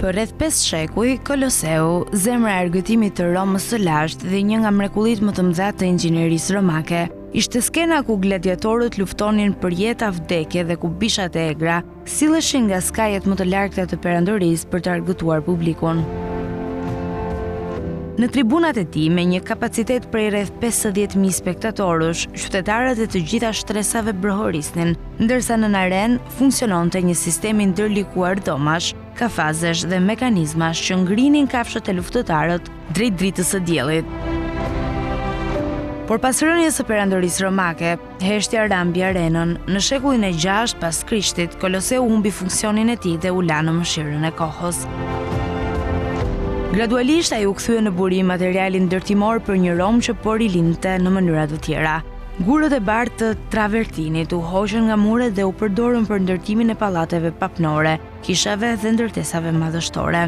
Për rreth 5 shekuj, Koloseu, zemra e argëtimit të Romës së lashtë dhe një nga mrekullitë më të mëdha të inxhinierisë romake, ishte skena ku gladiatorët luftonin për jetë a vdekje dhe ku bishat e egra silleshin nga skajet më të largëta të perandorisë për të argëtuar publikun. Në tribunat e tij, me një kapacitet prej rreth 50.000 spektatorësh, qytetarët e të gjitha shtresave brohorisnin, ndërsa në arenë funksiononte një sistem i ndërlikuar domash, kafazesh dhe mekanizmash që ngrinin kafshët e luftëtarët drejt dritës së diellit. Por pas rënies së perandorisë romake, heshtja rambi arenën, në shekullin e 6 pas Krishtit, Koloseu humbi funksionin e tij dhe u la në mëshirën e kohës. Gradualisht ai u kthye në burim materialin ndërtimor për një Rom që po rilindte në mënyra të tjera. Gurët e bardhë të travertinit u hoqën nga muret dhe u përdorën për ndërtimin e pallateve papnore, kishave dhe ndërtesave madhështore.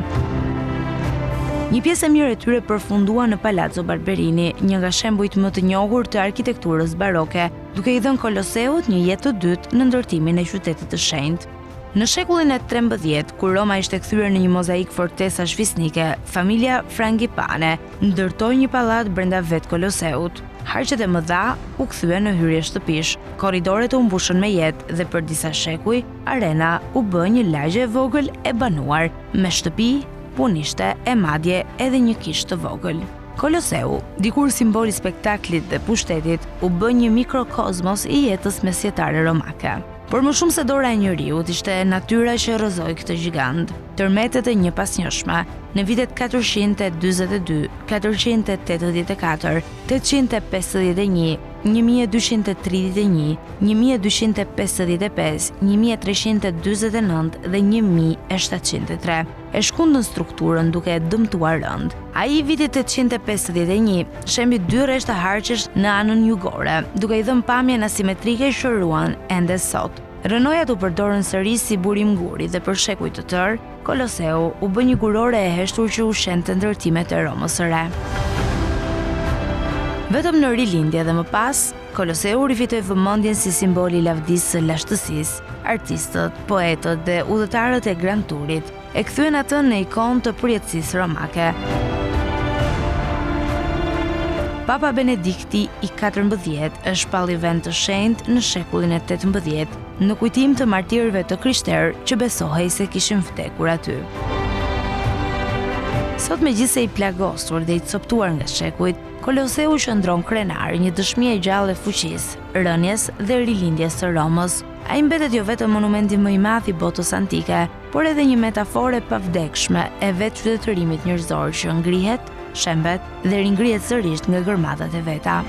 Një pjesë e mirë e tyre përfundua në Palazzo Barberini, një nga shembujt më të njohur të arkitekturës baroke, duke i dhënë Koloseut një jetë të dytë në ndërtimin e qytetit të shenjtë. Në shekullin e 13, kur Roma ishte kthyer në një mozaik fortesash fisnike, familja Frangipane ndërtoi një pallat brenda vet Koloseut. Harqet e mëdha u kthyen në hyrje shtëpish, korridoret u mbushën me jetë dhe për disa shekuj, arena u bë një lagje e vogël e banuar, me shtëpi, punishte e madje edhe një kishë të vogël. Koloseu, dikur simboli i spektaklit dhe pushtetit, u bë një mikrokozmos i jetës mesjetare romake. Por më shumë se dora e njeriut ishte natyra që rrëzoi këtë gjigant. Tërmetet e një pasnjëshme, në vitet 442, 484, 851, 1231, 1255, 1349 dhe 1703, e shkundën strukturën duke e dëmtuar rënd. Ai i vitit 851 shembi 2 rreshta harqesh në anën jugore, duke i dhënë pamjen asimetrike që ruan ende sot. Rënojat u përdorën sërish si burim guri dhe për shekuj të tërë, Koloseu u bë një gurore e heshtur që ushqente ndërtimet e Romës së re. Vetëm në rilindje dhe më pas, Koloseu rifitoi vëmendjen si simboli i lavdisë së lashtësisë. Artistët, poetët dhe udhëtarët e Grand Tourit e kthyen atë në ikonë të përjetësisë romake. Papa Benedikti i 14 është shpalli vend të shenjtë në shekullin e 18, në kujtim të martirëve të krishterë që besohej se kishin vdekur aty. Sot megjithse i plagosur dhe i coptuar nga shekujt, Koloseu qëndron krenar, një dëshmi e gjallë e fuqisë, rënies dhe rilindjes së Romës. Ai mbetet jo vetëm monumenti më i madh i botës antike, por edhe një metafore pavdekshme e vetë qytetërimit njerëzor që ngrihet, shembet dhe ringrihet sërish nga gërmatat e veta.